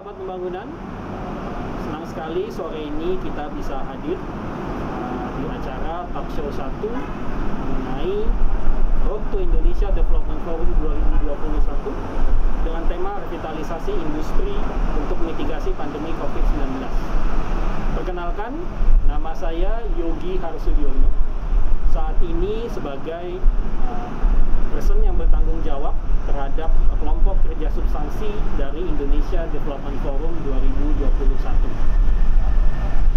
Sahabat pembangunan, senang sekali sore ini kita bisa hadir di acara Talk Show 1 mengenai Road to Indonesia Development Forum 2021 dengan tema revitalisasi industri untuk mitigasi pandemi COVID-19. Perkenalkan, nama saya Yogi Harsudiono. Saat ini sebagai person yang bertanggung jawab terhadap kelompok kerja substansi dari Indonesia Development Forum 2021.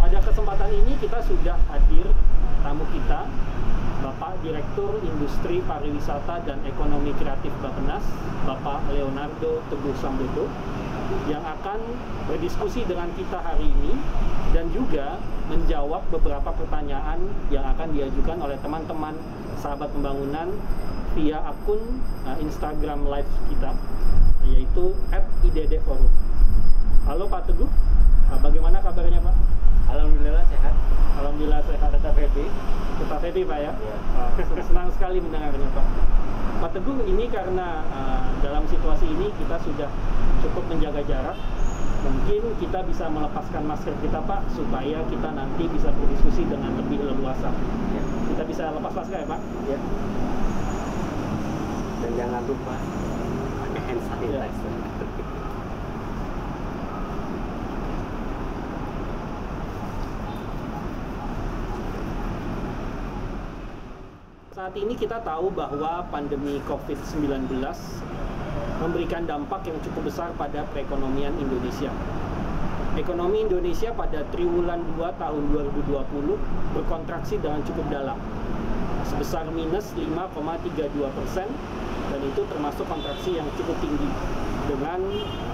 Pada kesempatan ini kita sudah hadir tamu kita, Bapak Direktur Industri Pariwisata dan Ekonomi Kreatif Bappenas, Bapak Leonardo Teguh Sambodo, yang akan berdiskusi dengan kita hari ini dan juga menjawab beberapa pertanyaan yang akan diajukan oleh teman-teman sahabat pembangunan via akun Instagram live kita, yaitu @iddforum. Halo Pak Teguh, bagaimana kabarnya Pak? Alhamdulillah sehat. Alhamdulillah sehat. Tetap happy? Tetap happy Pak ya? Senang sekali mendengarnya Pak. Pak Teguh, ini karena dalam situasi ini kita sudah cukup menjaga jarak, mungkin kita bisa melepaskan masker kita Pak, supaya kita nanti bisa berdiskusi dengan lebih leluasa. Ya. Kita bisa lepas masker ya Pak? Ya. Dan jangan lupa pakai hand sanitizer. Ya. Saat ini kita tahu bahwa pandemi COVID-19 memberikan dampak yang cukup besar pada perekonomian Indonesia. Ekonomi Indonesia pada triwulan 2 tahun 2020 berkontraksi dengan cukup dalam, sebesar minus 5,32%, dan itu termasuk kontraksi yang cukup tinggi dengan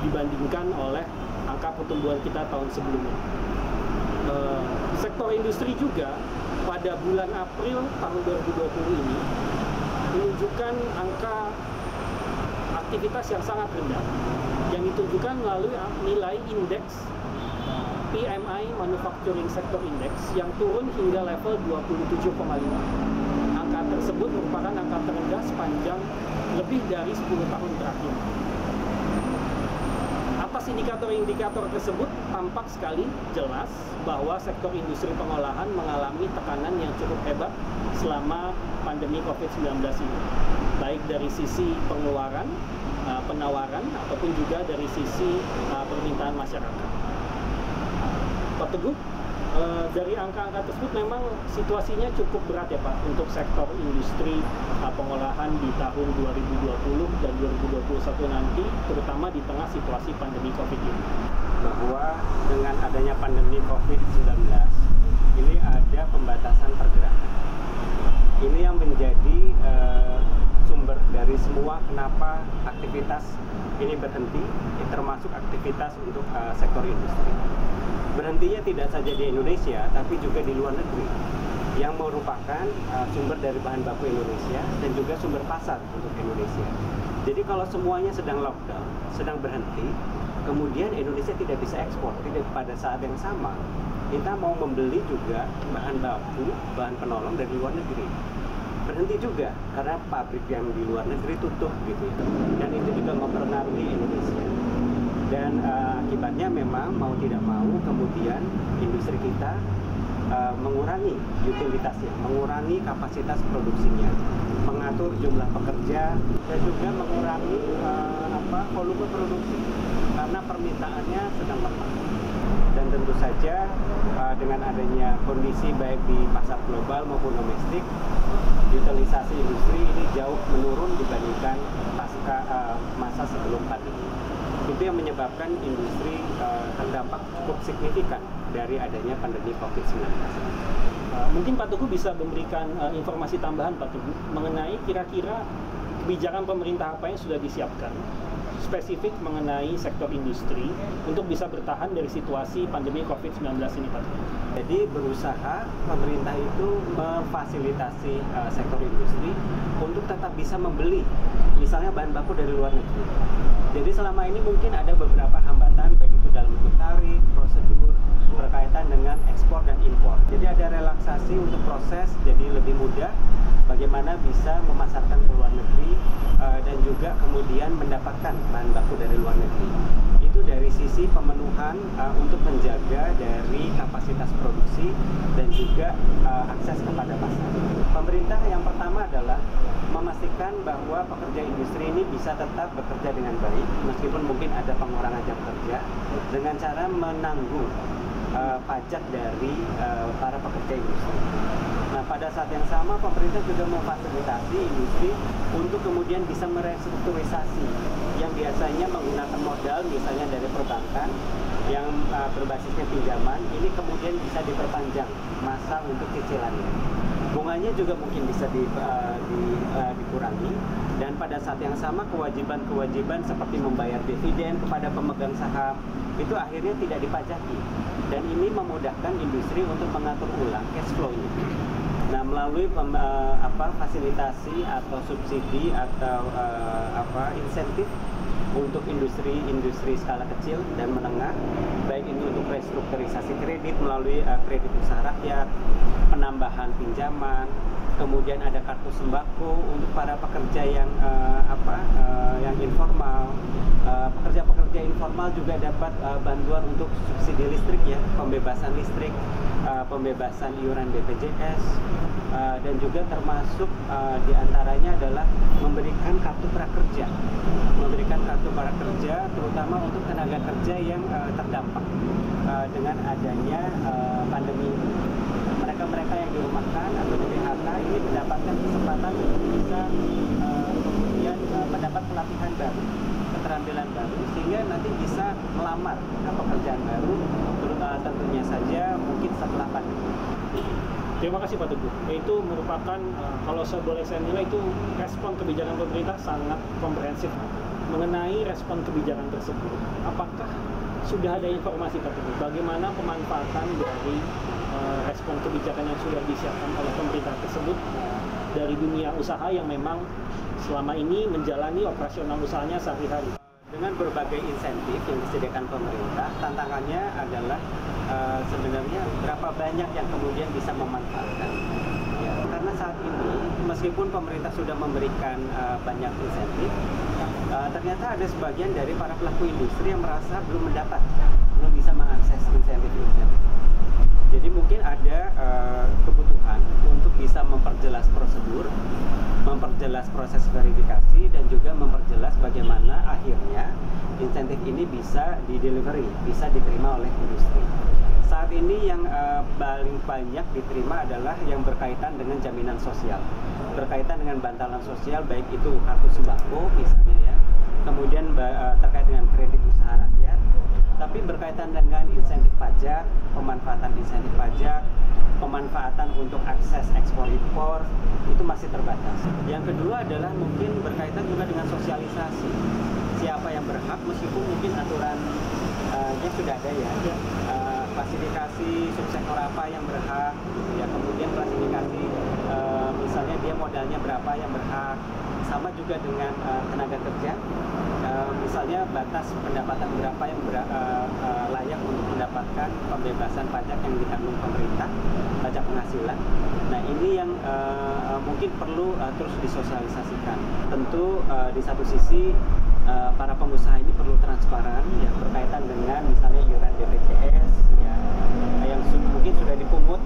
dibandingkan oleh angka pertumbuhan kita tahun sebelumnya. Sektor industri juga pada bulan April tahun 2020 ini menunjukkan angka aktivitas yang sangat rendah yang ditunjukkan melalui nilai indeks PMI Manufacturing Sector Index yang turun hingga level 27,5. Angka tersebut merupakan angka terendah sepanjang lebih dari 10 tahun terakhir. Atas indikator-indikator tersebut tampak sekali jelas bahwa sektor industri pengolahan mengalami tekanan yang cukup hebat selama pandemi COVID-19 ini, baik dari sisi pengeluaran, penawaran, ataupun juga dari sisi permintaan masyarakat. Pak Teguh, dari angka-angka tersebut memang situasinya cukup berat ya Pak untuk sektor industri pengolahan di tahun 2020 dan 2021 nanti, terutama di tengah situasi pandemi COVID ini. Bahwa dengan adanya pandemi COVID-19 ini ada pembatasan pergerakan. Ini yang menjadi sumber dari semua kenapa aktivitas ini berhenti, termasuk aktivitas untuk sektor industri. Berhentinya tidak saja di Indonesia, tapi juga di luar negeri, yang merupakan sumber dari bahan baku Indonesia dan juga sumber pasar untuk Indonesia. Jadi kalau semuanya sedang lockdown, sedang berhenti, kemudian Indonesia tidak bisa ekspor, tidak pada saat yang sama kita mau membeli juga bahan baku, bahan penolong dari luar negeri. Berhenti juga karena pabrik yang di luar negeri tutup gitu ya. Dan itu juga mempengaruhi Indonesia. Dan akibatnya memang mau tidak mau kemudian industri kita mengurangi utilitasnya, mengurangi kapasitas produksinya, mengatur jumlah pekerja dan juga mengurangi volume produksi karena permintaannya sedang lemah. Dan tentu saja dengan adanya kondisi baik di pasar global maupun domestik, utilisasi industri ini jauh menurun dibandingkan pasca masa sebelum pandemi. Itu yang menyebabkan industri terdampak cukup signifikan dari adanya pandemi COVID-19. Mungkin Pak Teguh bisa memberikan informasi tambahan Pak Teguh mengenai kira-kira kebijakan pemerintah apa yang sudah disiapkan spesifik mengenai sektor industri untuk bisa bertahan dari situasi pandemi COVID-19 ini Pak Teguh. Jadi berusaha pemerintah itu memfasilitasi sektor industri untuk tetap bisa membeli misalnya bahan baku dari luar negeri. Jadi selama ini mungkin ada beberapa hambatan baik itu dalam bentuk tarif, prosedur berkaitan dengan ekspor dan impor. Jadi ada relaksasi untuk proses jadi lebih mudah bagaimana bisa memasarkan ke luar negeri dan juga kemudian mendapatkan bahan baku dari luar negeri. itu dari sisi pemenuhan untuk menjaga dari kapasitas produksi dan juga akses kepada pasar. Pemerintah yang pertama adalah memastikan bahwa pekerja industri ini bisa tetap bekerja dengan baik meskipun mungkin ada pengurangan jam kerja dengan cara menanggung pajak dari para pekerja industri. Nah, pada saat yang sama pemerintah juga memfasilitasi industri untuk kemudian bisa merestrukturisasi yang biasanya menggunakan modal misalnya dari perbankan yang berbasisnya pinjaman, ini kemudian bisa diperpanjang masa untuk cicilannya. Bunganya juga mungkin bisa dikurangi, dan pada saat yang sama kewajiban-kewajiban seperti membayar dividen kepada pemegang saham itu akhirnya tidak dipajaki, dan ini memudahkan industri untuk mengatur ulang cash flow-nya. Nah, melalui fasilitasi atau subsidi atau insentif untuk industri skala kecil dan menengah, baik ini untuk restrukturisasi kredit melalui kredit usaha rakyat, penambahan pinjaman, kemudian ada kartu sembako untuk para pekerja yang informal. Pekerja-pekerja informal juga dapat bantuan untuk subsidi listrik ya, pembebasan listrik, pembebasan iuran BPJS, dan juga termasuk diantaranya adalah memberikan kartu prakerja, terutama untuk tenaga kerja yang terdampak dengan adanya pandemi. Mereka yang dirumahkan atau di PHK ini mendapatkan kesempatan untuk bisa kemudian mendapat pelatihan baru, keterampilan baru, sehingga nanti bisa melamar pekerjaan baru, tentunya saja mungkin setelah pandemi. Terima kasih Pak Teguh. Itu merupakan, kalau saya boleh saya nilai, itu respon kebijakan pemerintah sangat komprehensif. Mengenai respon kebijakan tersebut, apakah sudah ada informasi Pak Teguh bagaimana pemanfaatan dari respon kebijakan yang sudah disiapkan oleh pemerintah tersebut dari dunia usaha yang memang selama ini menjalani operasional usahanya sehari-hari? Dengan berbagai insentif yang disediakan pemerintah, tantangannya adalah sebenarnya berapa banyak yang kemudian bisa memanfaatkan. Ya, karena saat ini meskipun pemerintah sudah memberikan banyak insentif, ternyata ada sebagian dari para pelaku industri yang merasa belum bisa mengakses insentif-insentif. Jadi mungkin ada kebutuhan untuk bisa memperjelas prosedur, memperjelas proses verifikasi, dan juga memperjelas bagaimana akhirnya insentif ini bisa didelivery, bisa diterima oleh industri. Saat ini yang paling banyak diterima adalah yang berkaitan dengan jaminan sosial, berkaitan dengan bantalan sosial, baik itu kartu sembako misalnya ya, kemudian terkait dengan kredit usaha rakyat, tapi berkaitan dengan insentif pajak, pemanfaatan insentif pajak, pemanfaatan untuk akses ekspor-impor itu masih terbatas. Yang kedua adalah mungkin berkaitan juga dengan sosialisasi. Siapa yang berhak, meskipun mungkin aturannya sudah ada ya. Klasifikasi subsektor apa yang berhak, ya, kemudian klasifikasi misalnya dia modalnya berapa yang berhak, sama juga dengan tenaga kerja, misalnya batas pendapatan berapa yang layak untuk mendapatkan pembebasan pajak yang ditanggung pemerintah, pajak penghasilan. Nah, ini yang mungkin perlu terus disosialisasikan. Tentu di satu sisi para pengusaha ini perlu transparan ya, berkaitan dengan misalnya iuran BPJS ya, yang mungkin sudah dipungut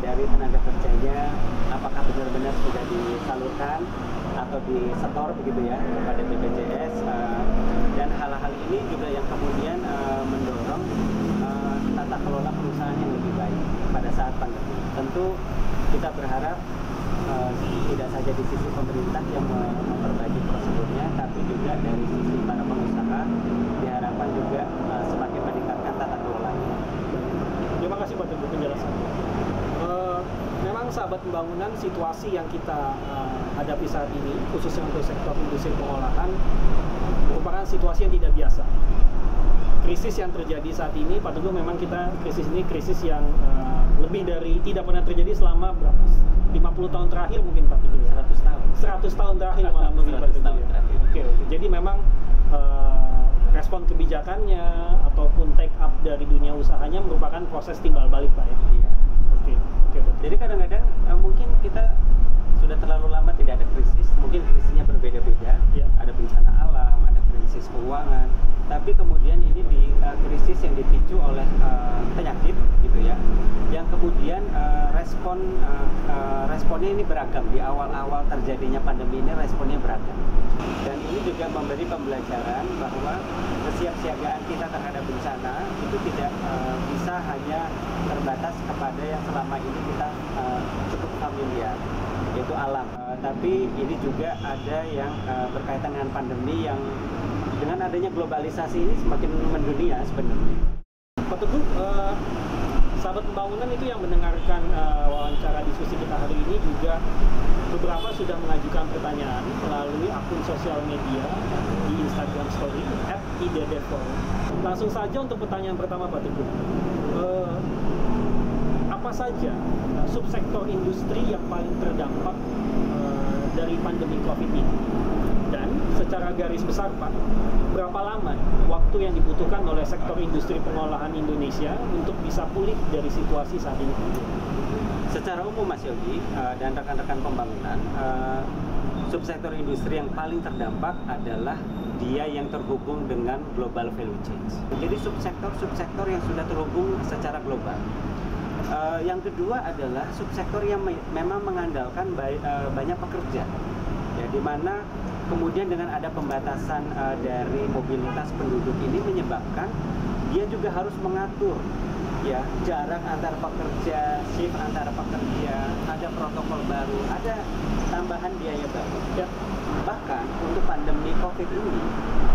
dari tenaga kerjanya, apakah benar-benar sudah disalurkan atau disetor begitu ya kepada BPJS, dan hal-hal ini juga yang kemudian mendorong tata kelola perusahaan yang lebih baik pada saat pandemi. Tentu kita berharap tidak saja di sisi pemerintah yang memperbaiki prosedurnya, tapi juga dari sisi para pengusaha diharapkan juga semakin meningkatkan tata kelolanya. Terima kasih Pak Teguh penjelasannya. Memang sahabat pembangunan, situasi yang kita hadapi saat ini, khususnya untuk sektor industri pengolahan, merupakan situasi yang tidak biasa. Krisis yang terjadi saat ini, Pak Teguh, memang krisis ini krisis yang lebih dari tidak pernah terjadi selama 50 tahun terakhir mungkin Pak Teguh ya? 100 tahun. 100 tahun terakhir malah mungkin Pak Teguh ya? Oke. Jadi memang respon kebijakannya ataupun take up dari dunia usahanya merupakan proses timbal balik Pak ya? Iya. Oke. Jadi kadang-kadang mungkin kita sudah terlalu lama tidak ada krisis, mungkin krisisnya berbeda-beda, ya. Ada bencana alam, ada krisis keuangan, tapi kemudian ini beragam. Di awal-awal terjadinya pandemi ini responnya beragam. Dan ini juga memberi pembelajaran bahwa kesiapsiagaan kita terhadap bencana itu tidak bisa hanya terbatas kepada yang selama ini kita cukup familiar, yaitu alam. Tapi ini juga ada yang berkaitan dengan pandemi yang dengan adanya globalisasi ini semakin mendunia sebenarnya. Pak Teguh, sahabat pembangunan itu yang mendengarkan wawancara diskusi kita hari ini juga beberapa sudah mengajukan pertanyaan melalui akun sosial media di Instagram Story @idedevforum. Langsung saja untuk pertanyaan pertama Pak Teguh, apa saja subsektor industri yang paling terdampak dari pandemi COVID ini? Dan secara garis besar Pak, berapa lama waktu yang dibutuhkan oleh sektor industri pengolahan Indonesia untuk bisa pulih dari situasi saat ini? Secara umum Mas Yogi dan rekan-rekan pembangunan, subsektor industri yang paling terdampak adalah dia yang terhubung dengan global value chains. Jadi subsektor yang sudah terhubung secara global. Yang kedua adalah subsektor yang memang mengandalkan banyak pekerja, ya, di mana kemudian dengan ada pembatasan dari mobilitas penduduk ini menyebabkan dia juga harus mengatur, ya, jarak antar pekerja, shift antar pekerja, ada protokol baru, ada tambahan biaya baru. Ya. Bahkan untuk pandemi COVID ini,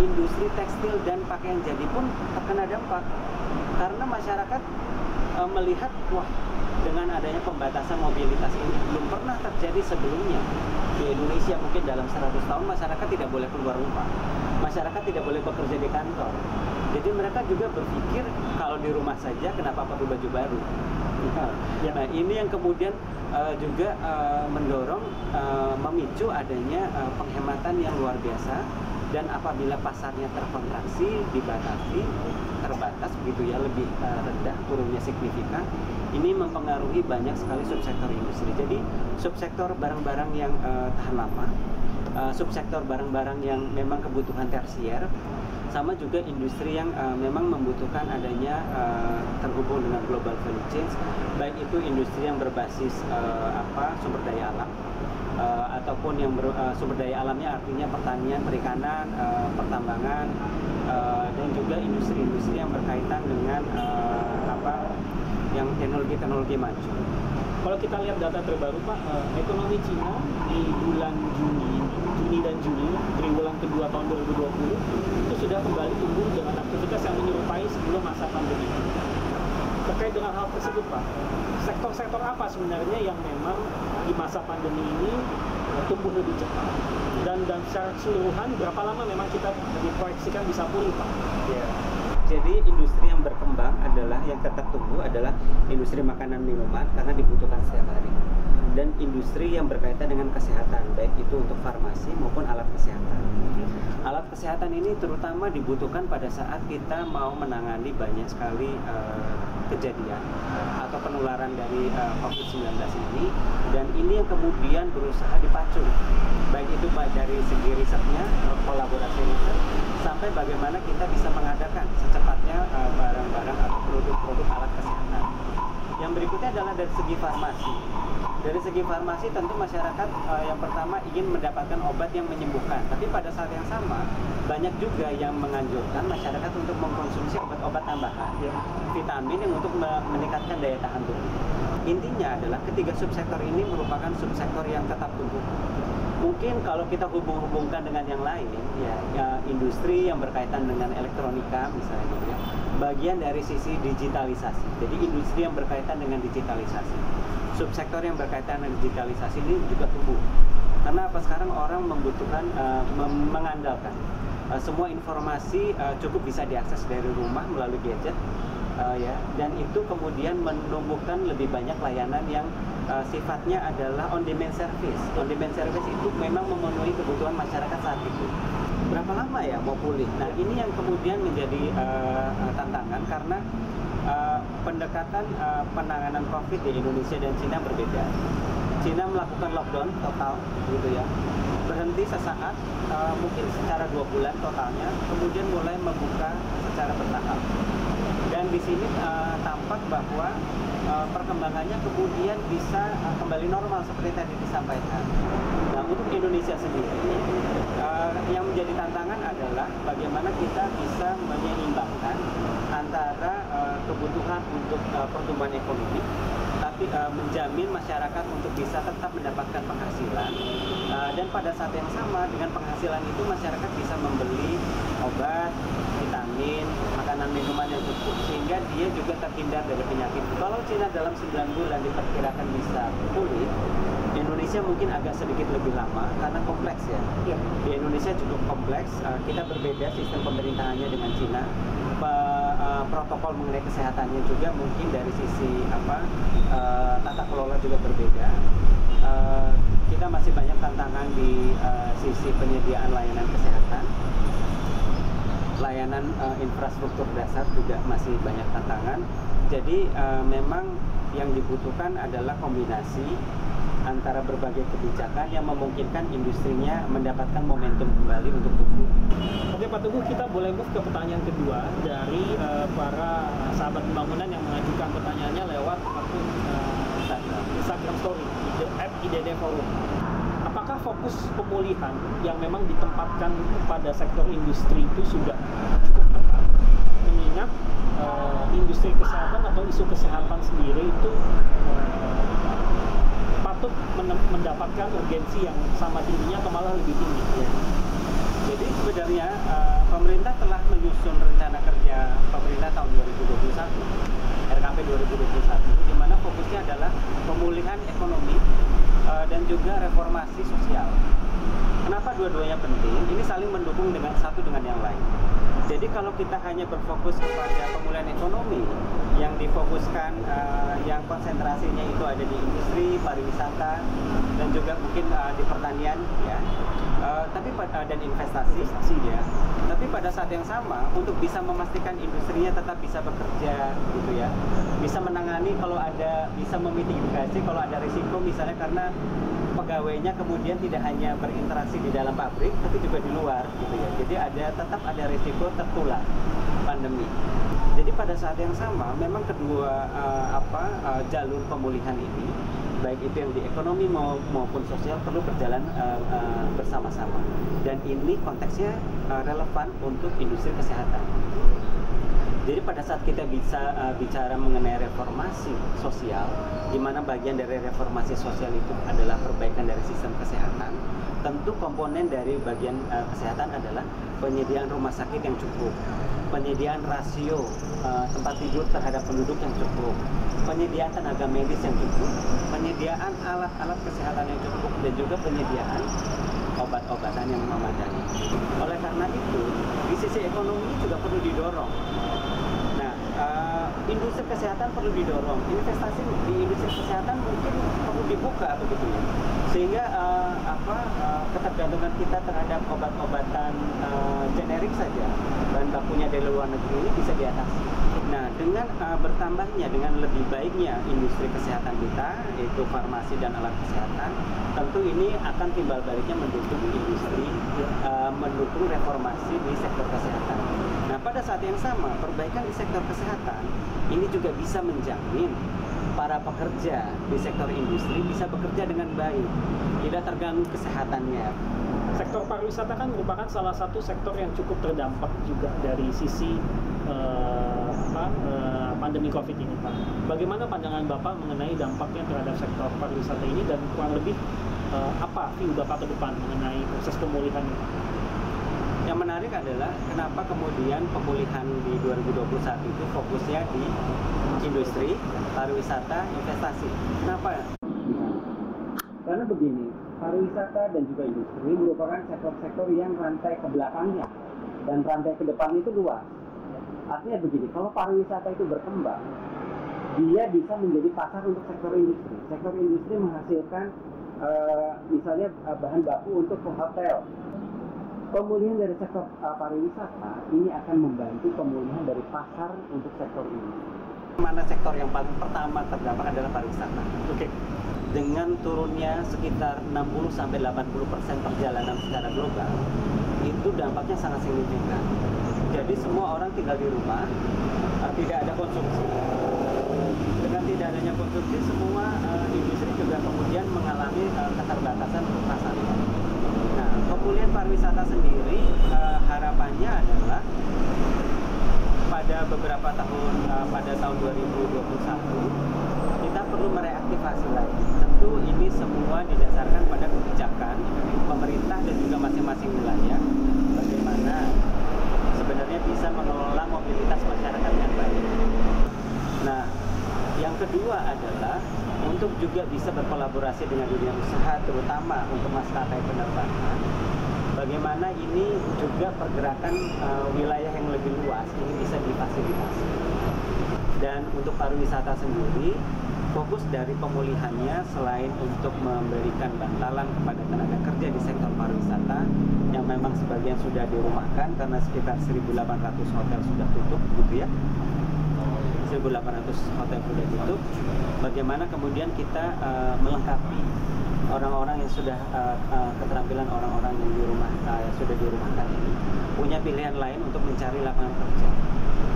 industri tekstil dan pakaian jadi pun terkena dampak karena masyarakat melihat, wah, dengan adanya pembatasan mobilitas ini belum pernah terjadi sebelumnya di Indonesia. Mungkin dalam 100 tahun masyarakat tidak boleh keluar rumah, masyarakat tidak boleh bekerja di kantor. Jadi mereka juga berpikir kalau di rumah saja kenapa perlu baju baru. Nah, ini yang kemudian juga mendorong, memicu adanya penghematan yang luar biasa. Dan apabila pasarnya terkontraksi, dibatasi, terbatas begitu ya, lebih rendah, turunnya signifikan, ini mempengaruhi banyak sekali subsektor industri. Jadi subsektor barang-barang yang tahan lama, subsektor barang-barang yang memang kebutuhan tersier, sama juga industri yang memang membutuhkan adanya terhubung dengan global value chains, baik itu industri yang berbasis sumber daya alam, ataupun yang sumber daya alamnya artinya pertanian, perikanan, pertambangan, dan juga industri-industri yang berkaitan dengan yang teknologi maju. Kalau kita lihat data terbaru Pak, ekonomi Cina di bulan Juni dan Juli, triwulan kedua tahun 2020 itu sudah kembali tumbuh dengan aktivitas yang menyerupai sebelum masa pandemi. Terkait dengan hal tersebut Pak, sektor-sektor apa sebenarnya yang memang di masa pandemi ini tumbuh lebih cepat? Dan secara keseluruhan berapa lama memang kita diproyeksikan bisa pulih Pak? Ya. Jadi industri yang berkembang adalah yang tetap tumbuh adalah industri makanan minuman karena dibutuhkan setiap hari, dan industri yang berkaitan dengan kesehatan, baik itu untuk farmasi maupun alat kesehatan. Alat kesehatan ini terutama dibutuhkan pada saat kita mau menangani banyak sekali kejadian atau penularan dari COVID-19 ini, dan ini yang kemudian berusaha dipacu, baik itu dari segi risetnya, kolaborasi riset, sampai bagaimana kita bisa mengadakan secepatnya barang-barang atau produk-produk alat kesehatan. Yang berikutnya adalah dari segi farmasi. Dari segi farmasi tentu masyarakat yang pertama ingin mendapatkan obat yang menyembuhkan, tapi pada saat yang sama banyak juga yang menganjurkan masyarakat untuk mengkonsumsi obat-obat tambahan, vitamin yang untuk meningkatkan daya tahan tubuh. Intinya adalah ketiga subsektor ini merupakan subsektor yang tetap tumbuh. Mungkin kalau kita hubung-hubungkan dengan yang lain, ya industri yang berkaitan dengan elektronika misalnya gitu ya, bagian dari sisi digitalisasi. Jadi industri yang berkaitan dengan digitalisasi, subsektor yang berkaitan dengan digitalisasi ini juga tumbuh. Karena apa? Sekarang orang membutuhkan, mengandalkan semua informasi cukup bisa diakses dari rumah melalui gadget, ya, dan itu kemudian menumbuhkan lebih banyak layanan yang sifatnya adalah on demand service. On demand service itu memang memenuhi kebutuhan masyarakat saat itu. Berapa lama ya mau pulih? Nah, ini yang kemudian menjadi tantangan karena pendekatan penanganan COVID di Indonesia dan Cina berbeda. Cina melakukan lockdown total, gitu ya, berhenti sesaat, mungkin secara 2 bulan totalnya, kemudian mulai membuka secara bertahap. Dan dan di sini tampak bahwa perkembangannya kemudian bisa kembali normal seperti tadi disampaikan. Nah, untuk Indonesia sendiri, yang menjadi tantangan adalah bagaimana kita bisa menyeimbangkan antara kebutuhan untuk pertumbuhan ekonomi, tapi menjamin masyarakat untuk bisa tetap mendapatkan penghasilan, dan pada saat yang sama dengan penghasilan itu masyarakat bisa membeli obat, vitamin, makanan minuman yang cukup sehingga dia juga terhindar dari penyakit. Kalau Cina dalam 9 bulan diperkirakan bisa pulih, Indonesia mungkin agak sedikit lebih lama karena kompleks ya. Di Indonesia cukup kompleks, kita berbeda sistem pemerintahannya dengan Cina. Protokol mengenai kesehatannya juga mungkin dari sisi tata kelola juga berbeda. Kita masih banyak tantangan di sisi penyediaan layanan kesehatan, layanan infrastruktur dasar juga masih banyak tantangan. Jadi memang yang dibutuhkan adalah kombinasi antara berbagai kebijakan yang memungkinkan industrinya mendapatkan momentum kembali untuk tumbuh. Oke Pak Teguh, kita boleh move ke pertanyaan kedua dari para sahabat pembangunan yang mengajukan pertanyaannya lewat akun Instagram Story @IDD Forum. Apakah fokus pemulihan yang memang ditempatkan pada sektor industri itu sudah cukup tepat, mengingat industri kesehatan atau isu kesehatan sendiri itu patut mendapatkan urgensi yang sama tingginya atau malah lebih tinggi? Jadi sebenarnya pemerintah telah menyusun rencana kerja pemerintah tahun 2021, RKP 2021, di mana fokusnya adalah pemulihan ekonomi dan juga reformasi sosial. Kenapa dua-duanya penting? Ini saling mendukung dengan satu dengan yang lain. Jadi kalau kita hanya berfokus kepada pemulihan ekonomi, yang difokuskan, yang konsentrasinya itu ada di industri, pariwisata, dan juga mungkin di pertanian, ya. Dan investasi ya. Tapi pada saat yang sama untuk bisa memastikan industrinya tetap bisa bekerja gitu ya. Bisa menangani kalau ada, bisa memitigasi kalau ada risiko misalnya karena pegawainya kemudian tidak hanya berinteraksi di dalam pabrik tapi juga di luar gitu ya. Jadi tetap ada risiko tertular pandemi. Jadi pada saat yang sama memang kedua jalur pemulihan ini, baik itu yang di ekonomi maupun sosial, perlu berjalan bersama-sama. Dan ini konteksnya relevan untuk industri kesehatan. Jadi pada saat kita bisa bicara mengenai reformasi sosial, di mana bagian dari reformasi sosial itu adalah perbaikan dari sistem kesehatan, tentu komponen dari bagian kesehatan adalah penyediaan rumah sakit yang cukup, penyediaan rasio tempat tidur terhadap penduduk yang cukup, penyediaan tenaga medis yang cukup, penyediaan alat-alat kesehatan yang cukup, dan juga penyediaan obat-obatan yang memadai. Oleh karena itu, di sisi ekonomi juga perlu didorong. Nah, industri kesehatan perlu didorong. Investasi di industri kesehatan mungkin perlu dibuka begitu ya. Sehingga ketergantungan kita terhadap obat-obatan generik saja, bahan bakunya dari luar negeri, ini bisa diatasi. Nah, dengan bertambahnya, dengan lebih baiknya industri kesehatan kita, yaitu farmasi dan alat kesehatan, tentu ini akan timbal baliknya mendukung industri, mendukung reformasi di sektor kesehatan. Nah, pada saat yang sama, perbaikan di sektor kesehatan ini juga bisa menjamin para pekerja di sektor industri bisa bekerja dengan baik, tidak terganggu kesehatannya. Sektor pariwisata kan merupakan salah satu sektor yang cukup terdampak juga dari sisi pandemi COVID ini, Pak. Bagaimana pandangan Bapak mengenai dampaknya terhadap sektor pariwisata ini, dan kurang lebih apa view Bapak ke depan mengenai proses pemulihan ini? Yang menarik adalah kenapa kemudian pemulihan di 2021 itu fokusnya di industri, pariwisata, investasi. Kenapa? Karena begini, pariwisata dan juga industri merupakan sektor-sektor yang rantai ke belakangnya dan rantai ke depan itu luas. Artinya begini, kalau pariwisata itu berkembang, dia bisa menjadi pasar untuk sektor industri. Sektor industri menghasilkan misalnya bahan baku untuk hotel. Pemulihan dari sektor pariwisata ini akan membantu pemulihan dari pasar untuk sektor ini. Mana sektor yang paling pertama terdampak adalah pariwisata. Oke. Dengan turunnya sekitar 60-80% perjalanan secara global, itu dampaknya sangat signifikan. Jadi semua orang tinggal di rumah, tidak ada konsumsi. Dengan tidak adanya konsumsi, semua industri juga kemudian mengalami keterbatasan untuk pasaran. Nah, pemulihan pariwisata sendiri harapannya adalah pada beberapa tahun, pada tahun 2021 kita perlu mereaktivasi lagi. Tentu ini semua didasarkan pada kebijakan pemerintah dan juga masing-masing wilayah, bagaimana sebenarnya bisa mengelola mobilitas masyarakat yang baik. Nah, yang kedua adalah untuk juga bisa berkolaborasi dengan dunia usaha, terutama untuk maskapai penerbangan. Bagaimana ini juga pergerakan wilayah yang lebih luas ini bisa difasilitasi. Dan untuk pariwisata sendiri, fokus dari pemulihannya selain untuk memberikan bantalan kepada tenaga kerja di sektor pariwisata yang memang sebagian sudah dirumahkan karena sekitar 1.800 hotel sudah tutup, gitu ya. 1.800 hotel sudah tutup. Bagaimana kemudian kita melengkapi orang-orang yang sudah keterampilan orang-orang yang di rumah sudah dirumahkan ini punya pilihan lain untuk mencari lapangan kerja.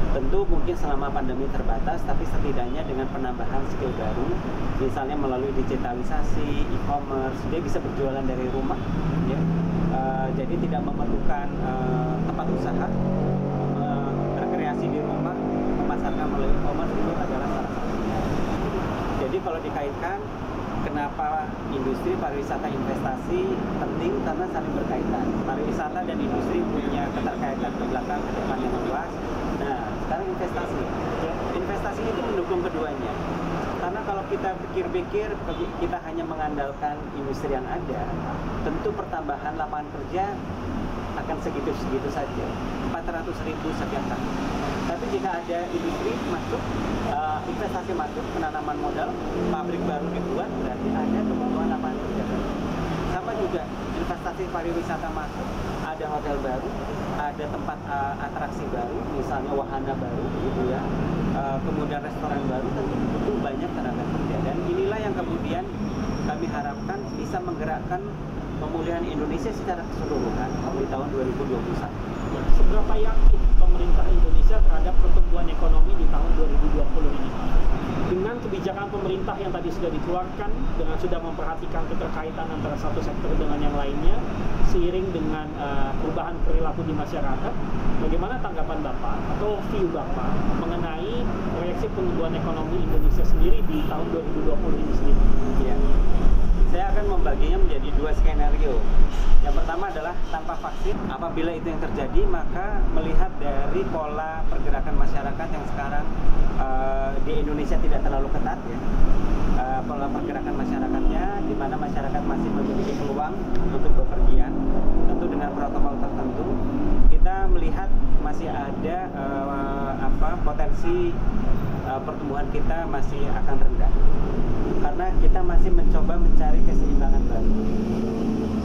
Tentu mungkin selama pandemi terbatas, tapi setidaknya dengan penambahan skill baru, misalnya melalui digitalisasi, e-commerce, dia bisa berjualan dari rumah, ya. Jadi tidak memerlukan tempat usaha, rekreasi di rumah, memasarkan melalui e-commerce itu adalah salah satunya. Jadi kalau dikaitkan, kenapa industri pariwisata investasi penting karena saling berkaitan. Pariwisata dan industri punya keterkaitan ke belakang ke depan yang luas. Nah, sekarang investasi. Investasi itu mendukung keduanya. Karena kalau kita pikir-pikir kita hanya mengandalkan industri yang ada, tentu pertambahan lapangan kerja akan segitu-segitu saja. 400.000 setiap tahun. Tapi jika ada industri masuk, investasi masuk, penanaman modal, pabrik baru dibuat, berarti ada kebutuhan lapangan kerja. Sama juga investasi pariwisata masuk, ada hotel baru, ada tempat atraksi baru, misalnya wahana baru, gitu ya. Kemudian restoran baru, tentu butuh banyak tenaga kerja. Dan inilah yang kemudian kami harapkan bisa menggerakkan pemulihan Indonesia secara keseluruhan di tahun 2021. Seberapa yakin pemerintah Indonesia terhadap pertumbuhan ekonomi di tahun 2020 ini? Dengan kebijakan pemerintah yang tadi sudah dikeluarkan, dengan sudah memperhatikan keterkaitan antara satu sektor dengan yang lainnya, seiring dengan perubahan perilaku di masyarakat, bagaimana tanggapan Bapak atau view Bapak mengenai proyeksi pertumbuhan ekonomi Indonesia sendiri di tahun 2020 ini sendiri? Ya. Saya akan membaginya menjadi dua skenario. Yang pertama adalah tanpa vaksin. Apabila itu yang terjadi, maka melihat dari pola pergerakan masyarakat yang sekarang di Indonesia tidak terlalu ketat, ya. Pola pergerakan masyarakatnya, di mana masyarakat masih memiliki peluang untuk bepergian, tentu dengan protokol tertentu. Kita melihat masih ada potensi pertumbuhan kita masih akan rendah. Karena kita masih mencoba mencari keseimbangan baru,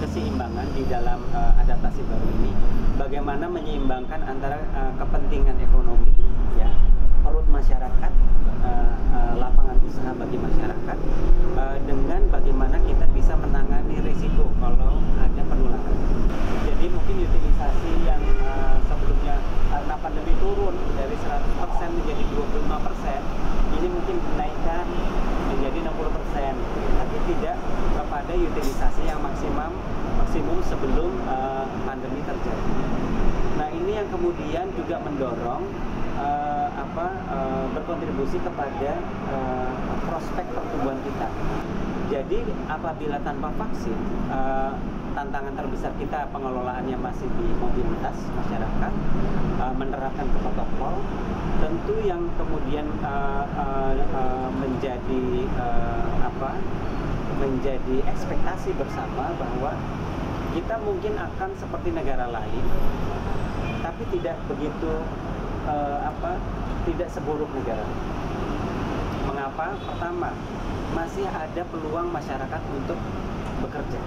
keseimbangan di dalam adaptasi baru ini. Bagaimana menyeimbangkan antara kepentingan ekonomi, ya, perut masyarakat, lapangan usaha bagi masyarakat, dengan bagaimana kita bisa menangani risiko kalau ada penularan. Jadi mungkin utilisasi yang sebelumnya karena pandemi turun dari 100% menjadi 25%, ini mungkin dinaikkan menjadi 60%, tapi tidak kepada utilisasi yang maksimum sebelum pandemi terjadi. Nah, ini yang kemudian juga mendorong berkontribusi kepada prospek pertumbuhan kita. Jadi apabila tanpa vaksin, tantangan terbesar kita pengelolaannya masih di mobilitas masyarakat, menerapkan protokol. Tentu yang kemudian menjadi ekspektasi bersama bahwa kita mungkin akan seperti negara lain, tapi tidak begitu tidak seburuk negara. Mengapa? Pertama, masih ada peluang masyarakat untuk bekerja,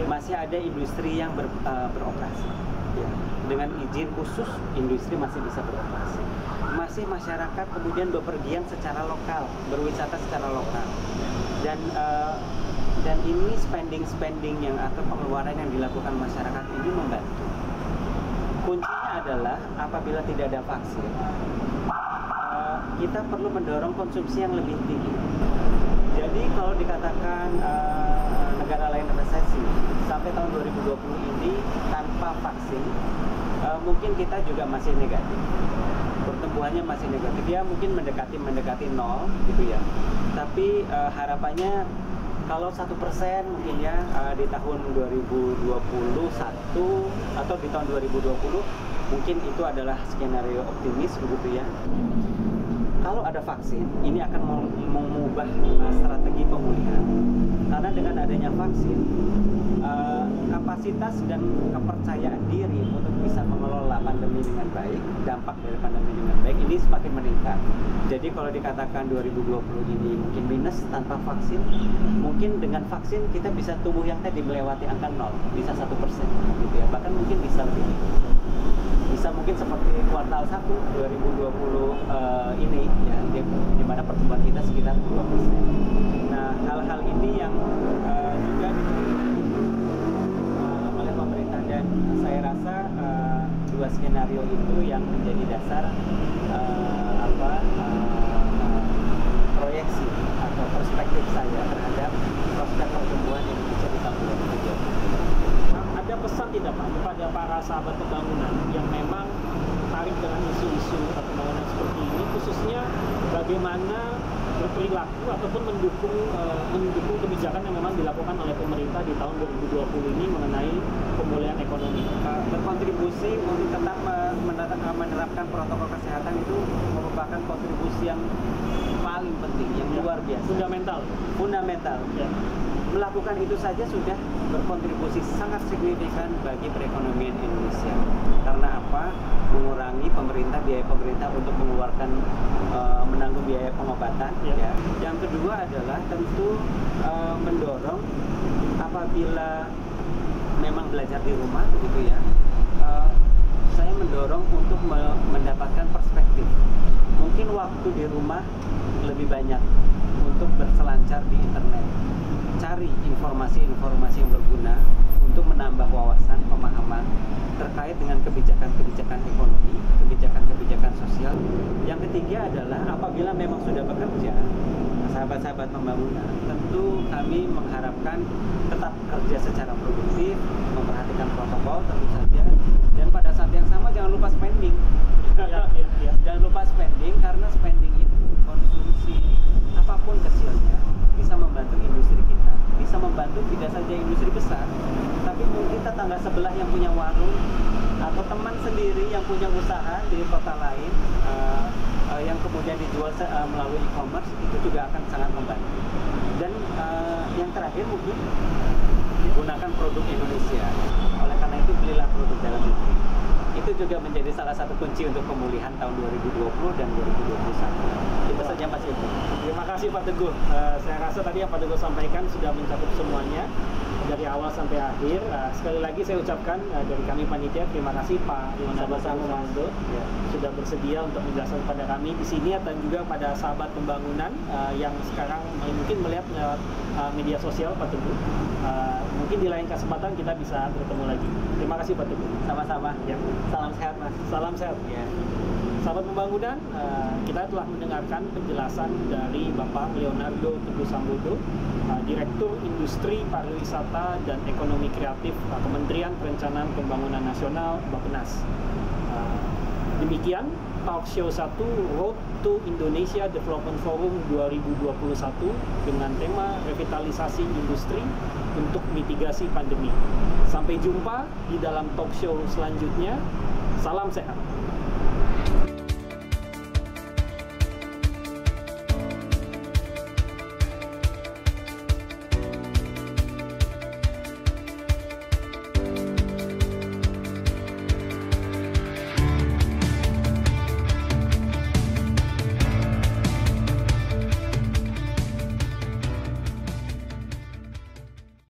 masih ada industri yang beroperasi, ya. Dengan izin khusus industri masih bisa beroperasi, masih masyarakat kemudian bepergian secara lokal, berwisata secara lokal, dan ini spending yang atau pengeluaran yang dilakukan masyarakat ini membantu. Kuncinya adalah apabila tidak ada vaksin, kita perlu mendorong konsumsi yang lebih tinggi. Jadi kalau dikatakan negara lain resesi sampai tahun 2020 ini tanpa vaksin, mungkin kita juga masih negatif. Pertumbuhannya masih negatif, ya mungkin mendekati nol gitu ya. Tapi harapannya kalau 1% mungkin ya di tahun 2021 atau di tahun 2020 mungkin itu adalah skenario optimis begitu ya. Kalau ada vaksin, ini akan mengubah strategi pemulihan. Karena dengan adanya vaksin, kapasitas dan kepercayaan diri untuk bisa mengelola pandemi dengan baik, dampak dari pandemi dengan baik, ini semakin meningkat. Jadi kalau dikatakan 2020 ini mungkin minus tanpa vaksin, mungkin dengan vaksin kita bisa tumbuh yang tadi melewati angka 0, bisa 1% gitu ya, bahkan mungkin bisa lebih. Bisa mungkin seperti kuartal 1 2020 ini ya, di mana pertumbuhan kita sekitar 2%. Nah, hal-hal ini yang juga oleh pemerintah, dan saya rasa dua skenario itu yang menjadi dasar proyeksi atau perspektif saya terhadap prospek pertumbuhan Indonesia di tahun 2020. Ada pesan tidak Pak kepada para sahabat pembangunan yang memang tertarik dengan isu-isu pembangunan seperti ini, khususnya bagaimana berperilaku ataupun mendukung kebijakan yang memang dilakukan oleh pemerintah di tahun 2020 ini mengenai pemulihan ekonomi? Berkontribusi untuk tetap menerapkan protokol kesehatan itu merupakan kontribusi yang paling penting, yang luar biasa. Fundamental. Ya. Melakukan itu saja sudah berkontribusi sangat signifikan bagi perekonomian Indonesia. Karena apa? Mengurangi biaya pemerintah untuk mengeluarkan menanggung biaya pengobatan. Ya. Yang kedua adalah tentu mendorong apabila memang belajar di rumah begitu ya. Saya mendorong untuk mendapatkan perspektif. Mungkin waktu di rumah lebih banyak untuk berselancar di internet. Cari informasi-informasi yang berguna untuk menambah wawasan, pemahaman terkait dengan kebijakan-kebijakan ekonomi, kebijakan-kebijakan sosial. Yang ketiga adalah apabila memang sudah bekerja, sahabat-sahabat pembangunan, tentu kami mengharapkan tetap kerja secara produktif, memperhatikan protokol tentu saja, dan pada saat yang sama jangan lupa spending. Jangan lupa spending, karena spending itu, konsumsi apapun kecilnya bisa membantu industri kita, bisa membantu tidak saja industri besar, tapi mungkin tetangga sebelah yang punya warung atau teman sendiri yang punya usaha di kota lain yang kemudian dijual melalui e-commerce, itu juga akan sangat membantu. Dan yang terakhir mungkin gunakan produk Indonesia. Oleh karena itu belilah produk dalam negeri. Itu juga menjadi salah satu kunci untuk pemulihan tahun 2020 dan 2021. Itu saja Mas Ibu. Terima kasih Pak Teguh. Saya rasa tadi yang Pak Teguh sampaikan sudah mencakup semuanya dari awal sampai akhir. Sekali lagi saya ucapkan dari kami panitia terima kasih Pak sama-sama sudah bersedia untuk menjelaskan kepada kami di sini dan juga pada sahabat pembangunan yang sekarang mungkin melihat media sosial Pak Teguh. Mungkin di lain kesempatan kita bisa bertemu lagi. Terima kasih Pak Teguh. Sama-sama. Ya. Salam sehat Mas. Salam sehat. Ya. Sahabat pembangunan, kita telah mendengarkan penjelasan dari Bapak Leonardo Teguh Sambodo, Direktur Industri Pariwisata dan Ekonomi Kreatif Kementerian Perencanaan Pembangunan Nasional Bappenas. Demikian Talk Show 1 Road to Indonesia Development Forum 2021 dengan tema revitalisasi industri untuk mitigasi pandemi. Sampai jumpa di dalam talk show selanjutnya. Salam sehat.